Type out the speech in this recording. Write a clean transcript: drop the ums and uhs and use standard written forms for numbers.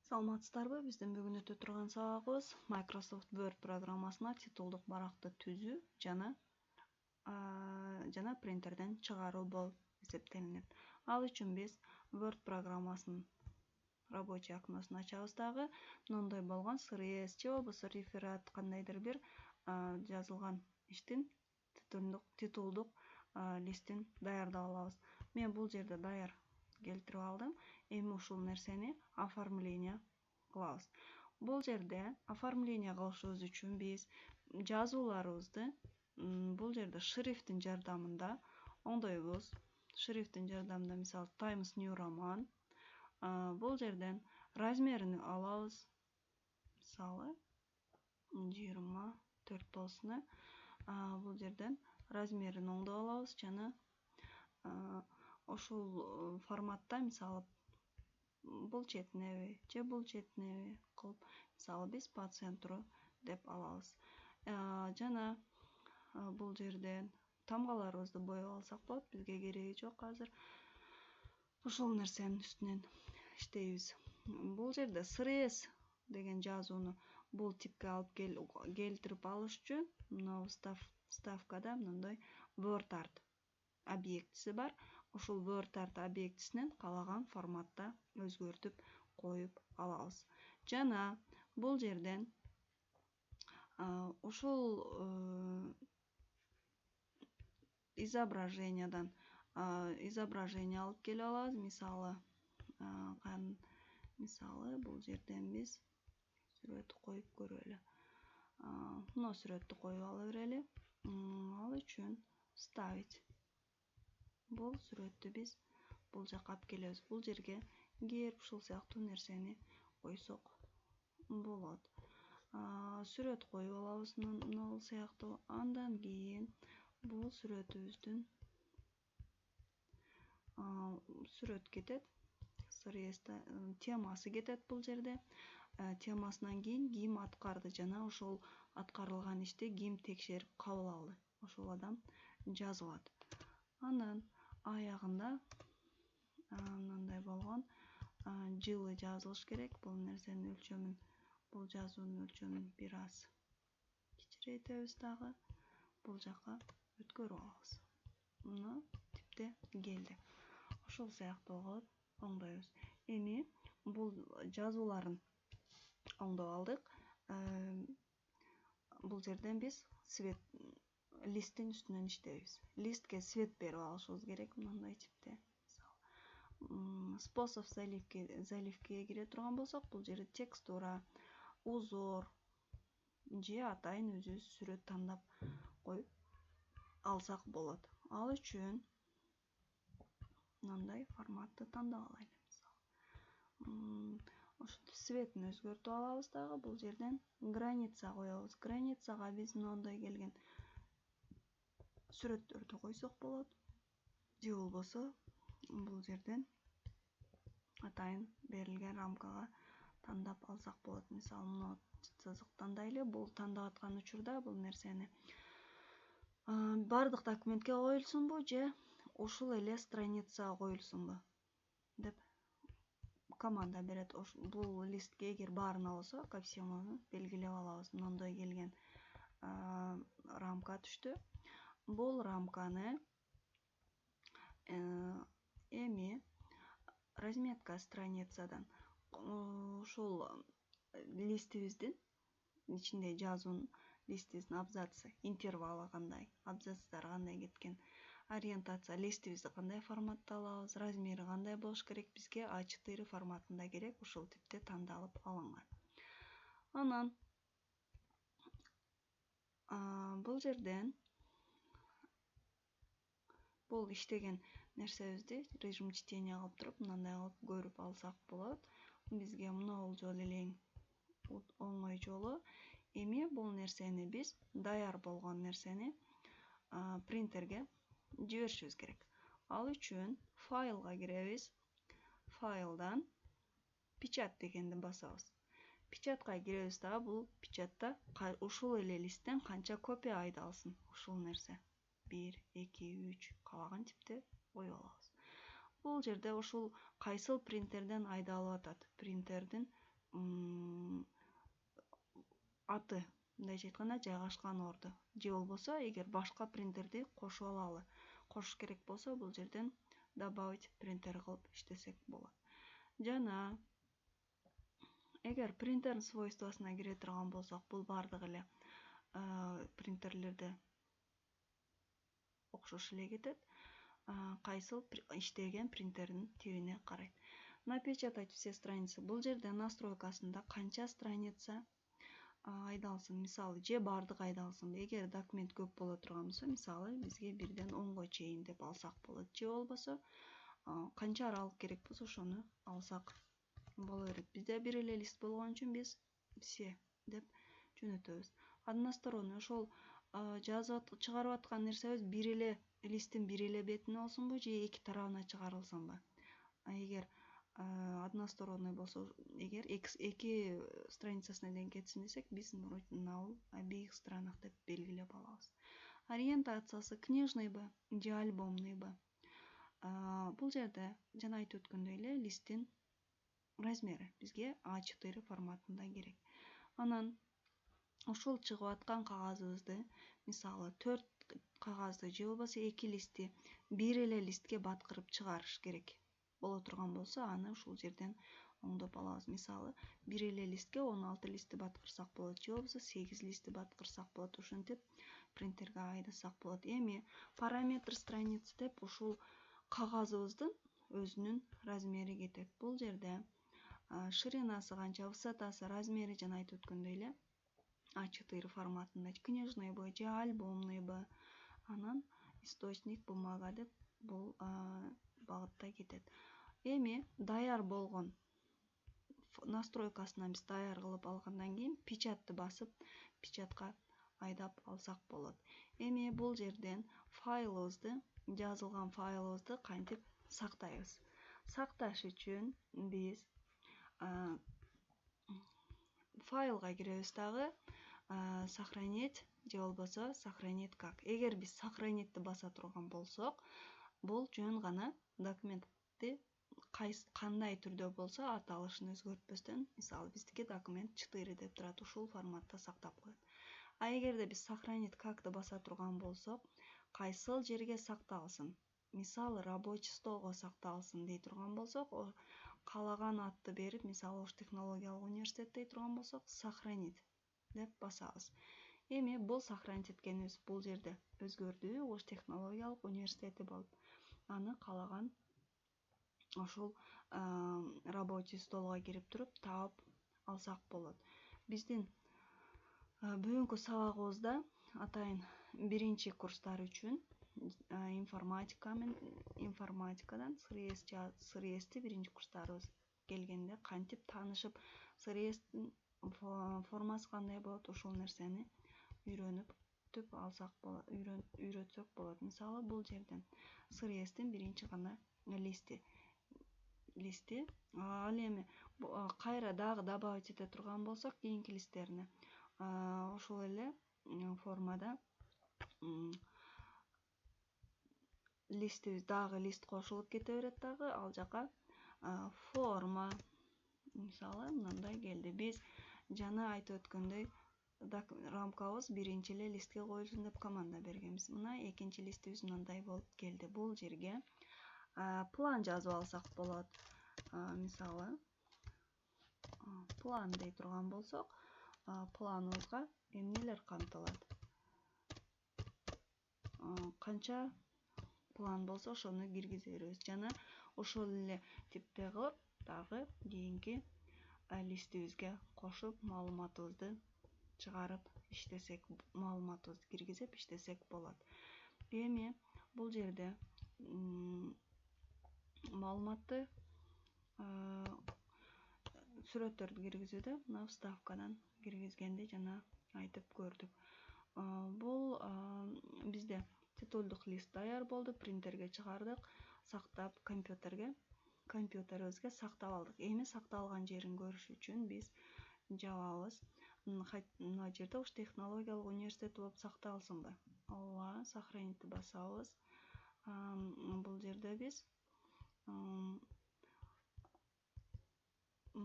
Саламатсыздарбы? Биздин бүгүн өтө турган сабагыбыз Microsoft Word программасына титулдук баракты түзүү жана принтерден чыгаруу болуп эсептелинет. Ал үчүн биз Word программасынын рабочий окносун ачабыз дагы мындай болгон CSS же болбосо реферат кандайдыр бир жазылган иштин титулдук листин даярдап алабыз. Мен бул жерде даяр келтирип алдым. Эми ушул нерсени оформление кылабыз. Бул жерде оформление кылышыбыз үчүн биз жазууларыбызды бул жерде шрифттин жардамында оңдойбуз. Шрифттин жардамында мисалы Times New Roman. Бул жерден размерин алабыз. Мисалы 24 болсун. Бул жерден размерин оңдоп алабыз жана ошол форматта мисалы бул четинеби же бул четинеби кылып мисалы биз по центру деп алабыз. Жана бул жерден тамгаларыбызды боеп алсак болот. Бизге кереги жок азыр. Ошол нерсенин үстүнөн иштейбиз. Бул жерде CSS деген жазууну бул типке алып келтирип алыш үчүн мына вставкада мындай word art объектиси бар. Ушул word art объектисинен каалаган форматта өзгөртүп коюп алабыз. Жана бул жерден ушул изображениядан изображение алып келип алабыз. Мисалы бул жерден биз сүрөт коюп көрөлү. Мына сүрөттү коюп ала берели. Ал үчүн вставить. Бул сүрөттү биз бул жака алып келебиз. Бул жерге герб ушул сыяктуу нерсени койсок болот. Сүрөт коюп алабыз мына бул сыяктуу. Андан кийин бул сүрөтүбүздүн сүрөт кетет. Темасы кетет бул жерде. Темасынан кийин ким аткарды жана ошол аткарылган ишти ким текшерип кабыл алды. Ошол адам жазылат. Анан аягында мындай болгон жылы жазылыш керек. Бул нерсенин өлчөмүн, бул жазуунун өлчөмүн бир аз кичирейтебиз дагы. Бул жака өткөрүп алабыз. Мына типте келди. Ошол сыяктуу кылып оңдойбуз. Эми бул жазууларын оңдоп алдык. Бул жерден биз свет листтин үстүнөн иштейбиз. Листке свет берип алышыбыз керек мындай типте. Способ заливкеге кире турган болсок, бул жерде текстура, узор же атайын өзүбүз сүрөт тандап коюп алсак болот. Ал үчүн мындай форматты тандап алайлы. Ошол светин өзгөртүп алабыз дагы. Бул жерден граница коебуз. Границага биз мындай келген сүрөттөрдү койсок болот. Же болбосо бул жерден атайын берилген рамкага тандап алсак болот. Мисалы мына сызык тандайлы. Бул тандап аткан учурда бул нерсени бардык документке коюлсунбу же ушул эле страницага коюлсунбу деп команда берет. Бул листке эгер баарына болсо, ко всему белгилеп алабыз. Мындай келген рамка түштү. Бул рамканы эми разметка страницадан ушул листибиздин ичинде жазуунун листибиздин абзацы, интервалы кандай, абзацтар кандай кеткен, ориентация листибизди кандай форматта алабыз, размери кандай болуш керек, бизге А4 форматында керек, ушул типте тандалып алынган. Анан бул жерден бул иштеген нерсебизди режим чтения кылып туруп, мындай кылып көрүп алсак болот. Бизге мына жолу эле оңой жолу. Эми бул нерсени биз даяр болгон нерсени принтерге жиберишибиз керек. Ал үчүн файлга киребиз. Файлдан печать дегенди басабыз. Печатка киребиз дагы. Бул печатта ушул эле листтен канча копия айдалсын. Ушул нерсе 1, 2, 3 каалаган типте коюп алабыз. Бул жерде ушул кайсыл принтерден айдалып атат. Принтердин аты мындайча айтканда жайгашкан орду, же болбосо эгер башка принтерди кошуп алалы, кошуш керек болсо бул жерден добавить принтер кылып иштесек болот. Жана эгер принтердин свойствосуна кире турган болсок, бул бардыгы эле принтерлерде окшош эле кетет. Кайсыл иштеген принтердин тибине карайт. Напечатать все страницы. Бул жерде настройкасында канча страница айдалсын, мисалы, же бардыгы айдалсынбы. Эгер документ көп боло турган болсо, мисалы, бизге 1-ден 10го чейин деп алсак болот. Же болбосо канча аралык керек болсо ошону алсак боло берет. Бизде бир эле лист болгон үчүн биз все деп жөнөтөбүз. Односторонний ошол жазып чыгарып аткан нерсебиз бир эле листтин бир эле бетине болсунбу, же эки тарабына чыгарылсынбы. Эгер односторонний болсо, эгер эки страницасына дейин кетсин десек, биз на обеих сторонах деп белгилеп алабыз. Ориентациясы книжныйбы же альбомныйбы. Бул жерде жана айтып өткөндөй эле листтин размери бизге А4 форматында керек. Анан ушул чыгып аткан кагазыбызды, мисалы, 4 кагазды же болбосо 2 листти бир эле листке баткырып чыгарыш керек боло турган болсо, аны ушул жерден оңдоп алабыз. Мисалы, бир эле листке 16 листти баткырсак болот, же болбосо 8 листти баткырсак болот. Ошентип принтерге айдасак болот. Эми параметр страницы деп ушул кагазыбыздын өзүнүн размери кетет. Бул жерде ширинасы канча, высотасы, размери жана айтып өткөндөй эле А4 форматында, книжныйбы же альбомныйбы. Анан источник бумага деп бул багытта кетет. Эми даяр болгон настройкасынан биз даяр кылып алгандан кийин печатты басып, печатка айдап алсак болот. Эми бул жерден файлыбызды, жазылган файлыбызды кантип сактайбыз? Сакташ үчүн биз файлга киребиз дагы, сохранить же болбосо сохранить как. Эгер биз сохранитти баса турган болсок, бул жөн гана документти кандай түрдө болсо аталышын өзгөртпөстөн, мисалы, биздики документ 4 деп турат, ушул форматта сактап коет. Эгерде биз сохранить какты баса турган болсок, кайсыл жерге сакталсын? Мисалы, рабочий столго сакталсын дей турган болсок, каалаган атты берип, мисалы, Ош технологиялык университет дей турган болсок, сохранить деп басабыз. Эми бул сохранить эткенибиз бул жерде өзгөрдү, Ош технологиялык университети болуп. Аны каалаган ошол рабочий столго кирип туруп таап алсак болот. Биздин бүгүнкү сабагыбызда атайын биринчи курстар үчүн информатикадан СРСти биринчи курстарыбыз келгенде кантип таанышып, СРСтин формасы кандай болот, ошол нерсени үйрөнүп алсак болот, үйрөтсөк болот. Мисалы, бул жерден СРСтин биринчи гана листи. Ал эми кайра дагы добавить эте турган болсок, кийинки листтерине ошол эле формада листибиз дагы лист кошулуп кете берет дагы, ал жака форма, мисалы, мындай келди. Биз жана айтып өткөндөй рамкабыз биринчи эле листке коюлсун деп команда бергенбиз. Мына экинчи листибиз мындай болуп келди. Бул жерге план жазып алсак болот. Мисалы, план дей турган болсок, планыбызга эмнелер камтылат? Канча план болсо ошону киргизе беребиз. Жана ошол эле типте кылып дагы кийинки листибизге кошуп маалыматыбызды чыгарып иштесек, маалыматыбызды киргизип иштесек болот. Эми бул жерде маалыматты сүрөттөрдү киргизүүдө мына вставкадан киргизгенди жана айтып көрдүк. Бул бизде титулдук лист даяр болду, принтерге чыгардык, сактап компьютерибизге сактап алдык. Эми сакталган жерин көрүш үчүн биз жабабыз. Мына жерде Ош технологиялык университети болуп сакталсынбы? Ооба, сохранить басабыз. Бул жерде биз